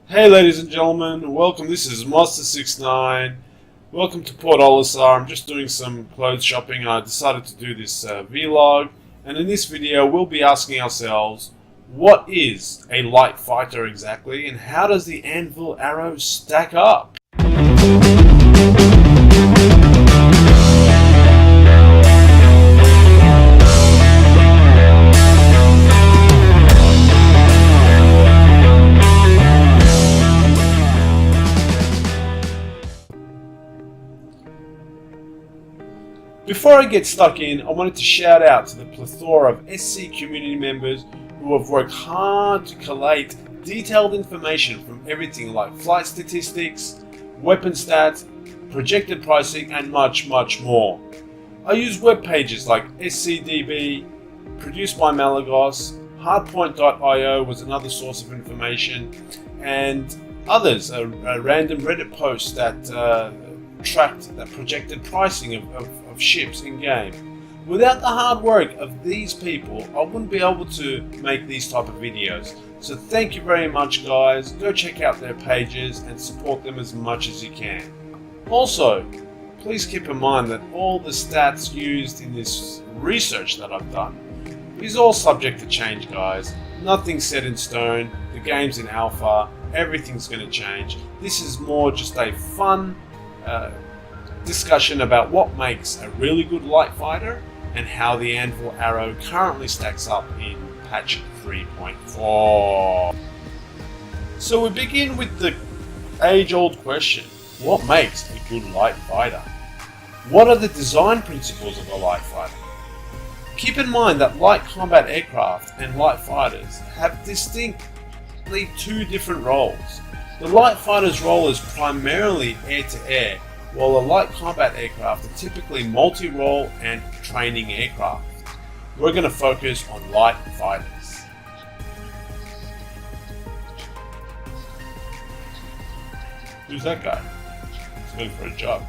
Hey ladies and gentlemen, welcome. This is Mozsta69. Welcome to Port Olisar. I'm just doing some clothes shopping. I decided to do this vlog, and in this video we'll be asking ourselves, what is a light fighter exactly, and how does the Anvil Arrow stack up? Before I get stuck in, I wanted to shout out to the plethora of SC community members who have worked hard to collate detailed information from everything like flight statistics, weapon stats, projected pricing, and much more. I use web pages like SCDB, produced by Malagos, hardpoint.io was another source of information, and others, a random Reddit post that tracked that projected pricing of ships in game. Without the hard work of these people, I wouldn't be able to make these type of videos. So thank you very much, guys. Go check out their pages and support them as much as you can. Also, please keep in mind that all the stats used in this research that I've done is all subject to change, guys. Nothing's set in stone. The game's in alpha. Everything's going to change. This is more just a fun discussion about what makes a really good light fighter and how the Anvil Arrow currently stacks up in patch 3.4. So we begin with the age-old question, what makes a good light fighter? What are the design principles of a light fighter? Keep in mind that light combat aircraft and light fighters have distinctly two different roles. The light fighter's role is primarily air-to-air, while a light combat aircraft are typically multi-role and training aircraft. We're going to focus on light fighters. Who's that guy? He's looking for a job.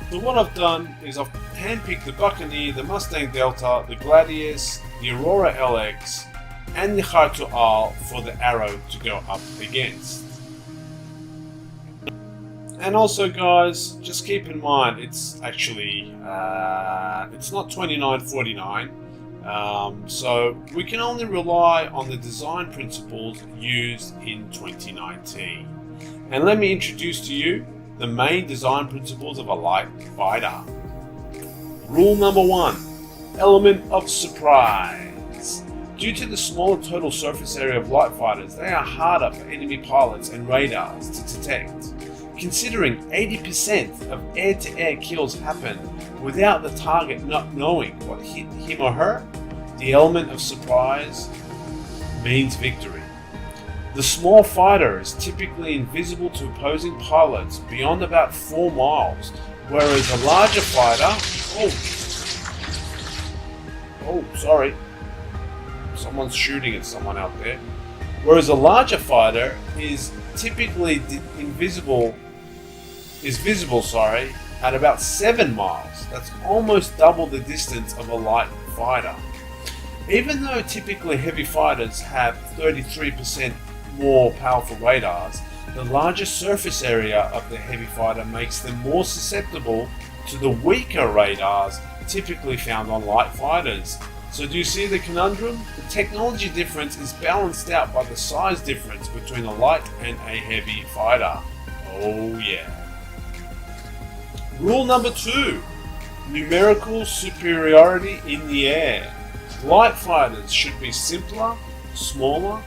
So what I've done is I've handpicked the Buccaneer, the Mustang Delta, the Gladius, the Aurora LX, and the Hartual for the Arrow to go up against. And also, guys, just keep in mind it's actually it's not 2949, so we can only rely on the design principles used in 2019. And let me introduce to you the main design principles of a light fighter. Rule number 1: element of surprise. Due to the smaller total surface area of light fighters, they are harder for enemy pilots and radars to detect. Considering 80% of air-to-air kills happen without the target not knowing what hit him or her, the element of surprise means victory. The small fighter is typically invisible to opposing pilots beyond about 4 miles, whereas a larger fighter... Oh, sorry. Someone's shooting at someone out there. Whereas a larger fighter is typically visible at about 7 miles. That's almost double the distance of a light fighter. Even though typically heavy fighters have 33% more powerful radars, the larger surface area of the heavy fighter makes them more susceptible to the weaker radars typically found on light fighters. So do you see the conundrum? The technology difference is balanced out by the size difference between a light and a heavy fighter. Oh yeah. Rule number 2: numerical superiority in the air. Light fighters should be simpler, smaller,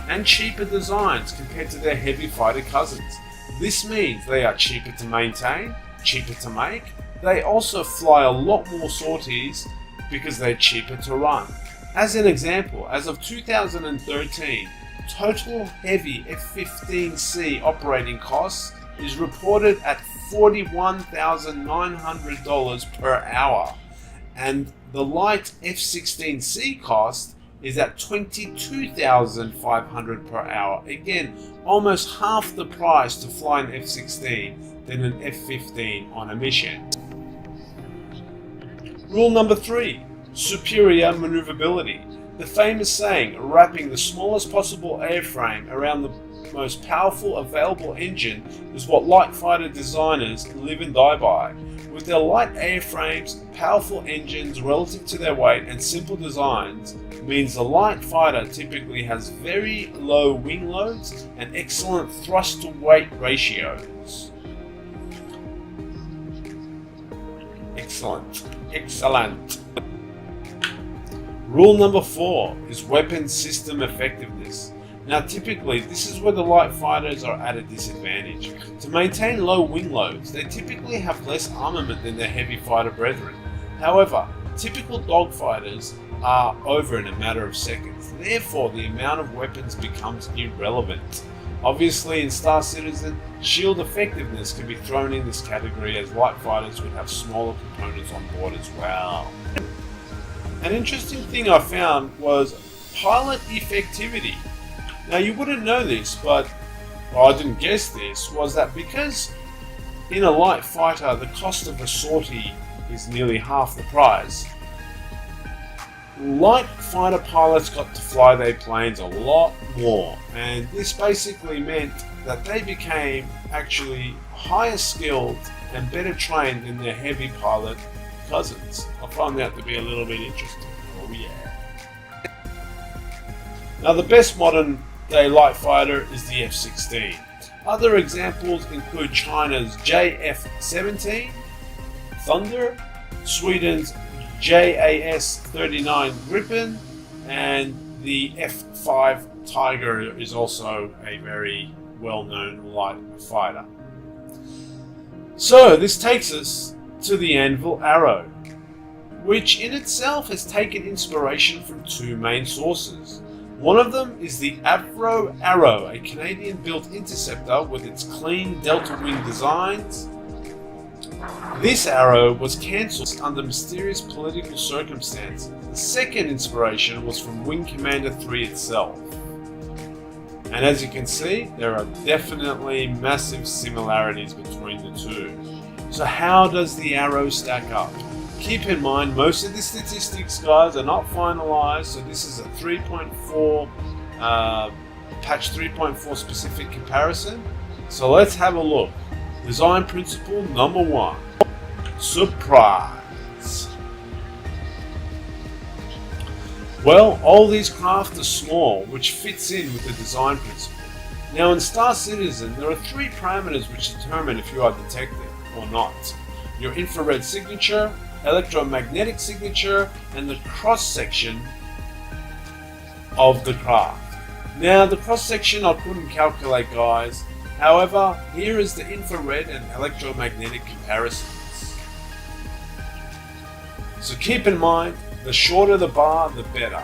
and cheaper designs compared to their heavy fighter cousins. This means they are cheaper to maintain, cheaper to make. They also fly a lot more sorties because they're cheaper to run. As an example, as of 2013, total heavy F-15C operating costs is reported at $41,900 per hour, and the light F-16C cost is at $22,500 per hour. Again, almost half the price to fly an F-16 than an F-15 on a mission. Rule number 3: superior maneuverability. The famous saying, wrapping the smallest possible airframe around the most powerful available engine, is what light fighter designers live and die by. With their light airframes, powerful engines relative to their weight, and simple designs, means the light fighter typically has very low wing loads and excellent thrust to weight ratios. Excellent. Rule number 4 is weapon system effectiveness. Now typically this is where the light fighters are at a disadvantage. To maintain low wing loads, they typically have less armament than their heavy fighter brethren. However, typical dogfighters are over in a matter of seconds, therefore the amount of weapons becomes irrelevant. Obviously in Star Citizen, shield effectiveness can be thrown in this category, as light fighters would have smaller components on board as well. An interesting thing I found was pilot effectivity. Now you wouldn't know this, but I didn't guess this, was that because in a light fighter the cost of a sortie is nearly half the price, light fighter pilots got to fly their planes a lot more, and this basically meant that they became actually higher skilled and better trained than their heavy pilot cousins. I find that to be a little bit interesting. Oh yeah. Now the best modern day light fighter is the F-16. Other examples include China's JF-17 Thunder, Sweden's JAS-39 Gripen, and the F-5 Tiger is also a very well-known light fighter. So this takes us to the Anvil Arrow, which in itself has taken inspiration from two main sources. One of them is the Anvil Arrow, a Canadian-built interceptor with its clean delta wing designs. This arrow was cancelled under mysterious political circumstances. The second inspiration was from Wing Commander 3 itself. And as you can see, there are definitely massive similarities between the two. So how does the arrow stack up? Keep in mind, most of the statistics, guys, are not finalized, so this is a 3.4 patch 3.4 specific comparison. So let's have a look. Design principle number 1. Surprise. Well, all these craft are small, which fits in with the design principle. Now in Star Citizen, there are 3 parameters which determine if you are detected or not. Your infrared signature, electromagnetic signature, and the cross-section of the craft. Now the cross-section I couldn't calculate, guys. However, here is the infrared and electromagnetic comparisons. So keep in mind, the shorter the bar, the better.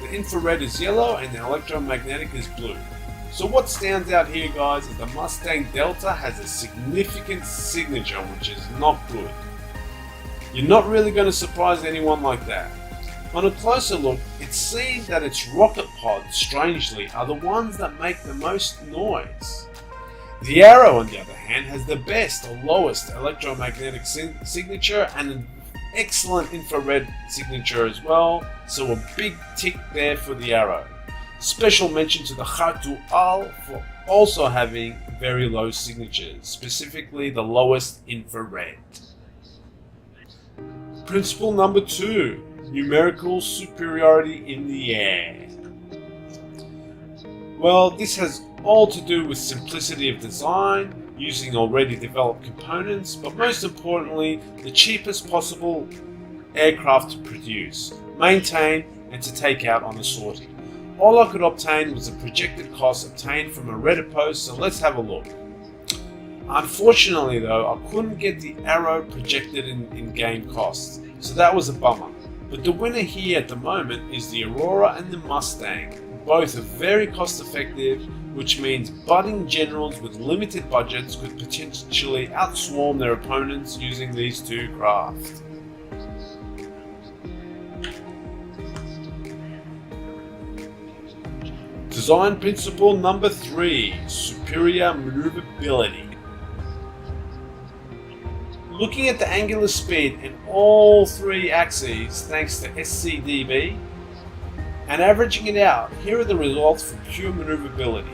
The infrared is yellow and the electromagnetic is blue. So what stands out here, guys, is the Mustang Delta has a significant signature, which is not good. You're not really going to surprise anyone like that. On a closer look, it seems that its rocket pods, strangely, are the ones that make the most noise. The Arrow, on the other hand, has the best or lowest electromagnetic signature and an excellent infrared signature as well, so a big tick there for the Arrow. Special mention to the Khatu Al for also having very low signatures, specifically the lowest infrared. Principle number 2, numerical superiority in the air. Well, this has all to do with simplicity of design, using already developed components, but most importantly, the cheapest possible aircraft to produce, maintain, and to take out on a sortie. All I could obtain was the projected cost obtained from a Reddit post, so let's have a look. Unfortunately though, I couldn't get the Arrow projected in game costs, so that was a bummer. But the winner here at the moment is the Aurora and the Mustang. Both are very cost effective, which means budding generals with limited budgets could potentially outswarm their opponents using these two craft. Design principle number 3, superior maneuverability. Looking at the angular speed in all 3 axes thanks to SCDB, And averaging it out, here are the results for pure maneuverability.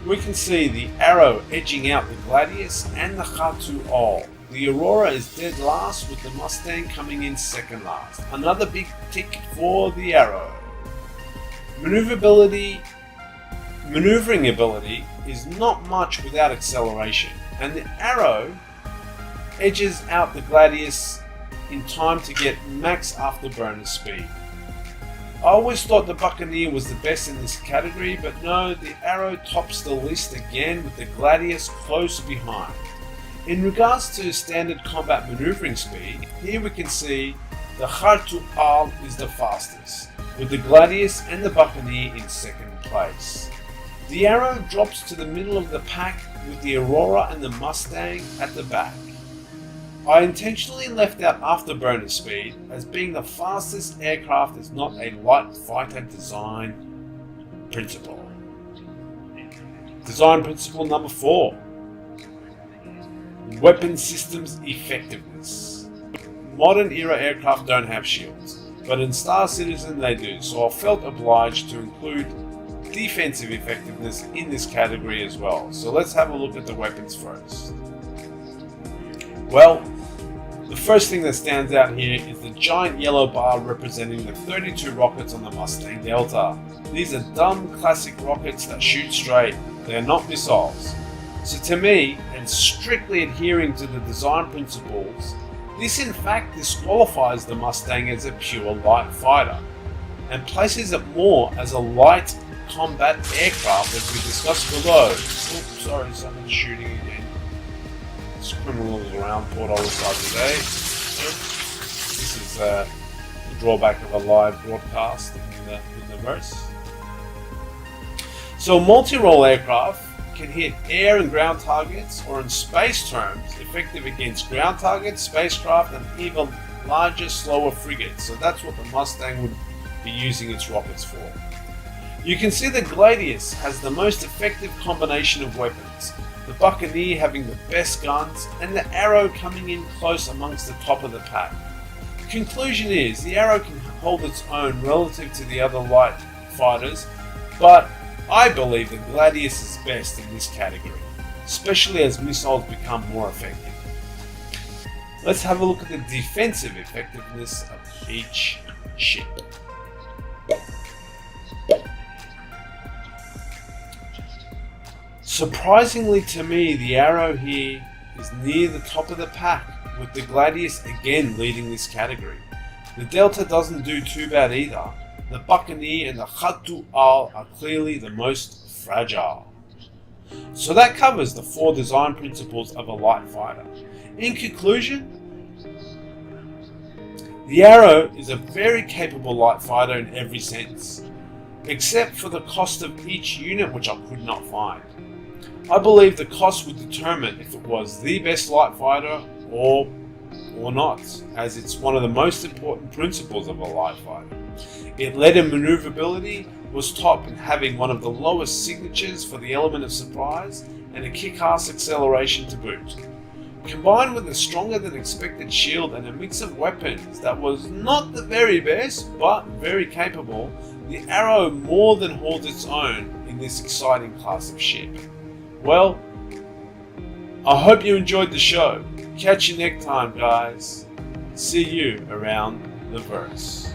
We can see the Arrow edging out the Gladius and the Khatu all. The Aurora is dead last, with the Mustang coming in second last. Another big tick for the Arrow. Maneuvering ability is not much without acceleration, and the Arrow edges out the Gladius in time to get max afterburner speed. I always thought the Buccaneer was the best in this category, but no, the Arrow tops the list again with the Gladius close behind. In regards to standard combat maneuvering speed, here we can see the Khatu Al is the fastest, with the Gladius and the Buccaneer in second place. The Arrow drops to the middle of the pack with the Aurora and the Mustang at the back. I intentionally left out afterburner speed, as being the fastest aircraft is not a light fighter design principle. Design principle number 4. Weapon systems effectiveness. Modern era aircraft don't have shields, but in Star Citizen they do, so I felt obliged to include defensive effectiveness in this category as well. So let's have a look at the weapons first. Well, the first thing that stands out here is the giant yellow bar representing the 32 rockets on the Mustang Delta. These are dumb classic rockets that shoot straight, they are not missiles. So to me, and strictly adhering to the design principles, this in fact disqualifies the Mustang as a pure light fighter, and places it more as a light combat aircraft as we discussed below. Oops, sorry, someone's shooting again. There's criminals around Port Olisar today. This is the drawback of a live broadcast in the verse. So multi-role aircraft can hit air and ground targets, or in space terms, effective against ground targets, spacecraft, and even larger, slower frigates. So that's what the Mustang would be using its rockets for. You can see the Gladius has the most effective combination of weapons, the Buccaneer having the best guns, and the Arrow coming in close amongst the top of the pack. Conclusion is, the Arrow can hold its own relative to the other light fighters, but I believe the Gladius is best in this category, especially as missiles become more effective. Let's have a look at the defensive effectiveness of each ship. Surprisingly to me, the Arrow here is near the top of the pack, with the Gladius again leading this category. The Delta doesn't do too bad either. The Buccaneer and the Khatu Al are clearly the most fragile. So that covers the 4 design principles of a light fighter. In conclusion, the Arrow is a very capable light fighter in every sense, except for the cost of each unit, which I could not find. I believe the cost would determine if it was the best light fighter or not, as it's one of the most important principles of a light fighter. It led in maneuverability, was top in having one of the lowest signatures for the element of surprise, and a kick-ass acceleration to boot. Combined with a stronger than expected shield and a mix of weapons that was not the very best, but very capable, the Arrow more than holds its own in this exciting class of ship. Well, I hope you enjoyed the show. Catch you next time, guys. See you around the verse.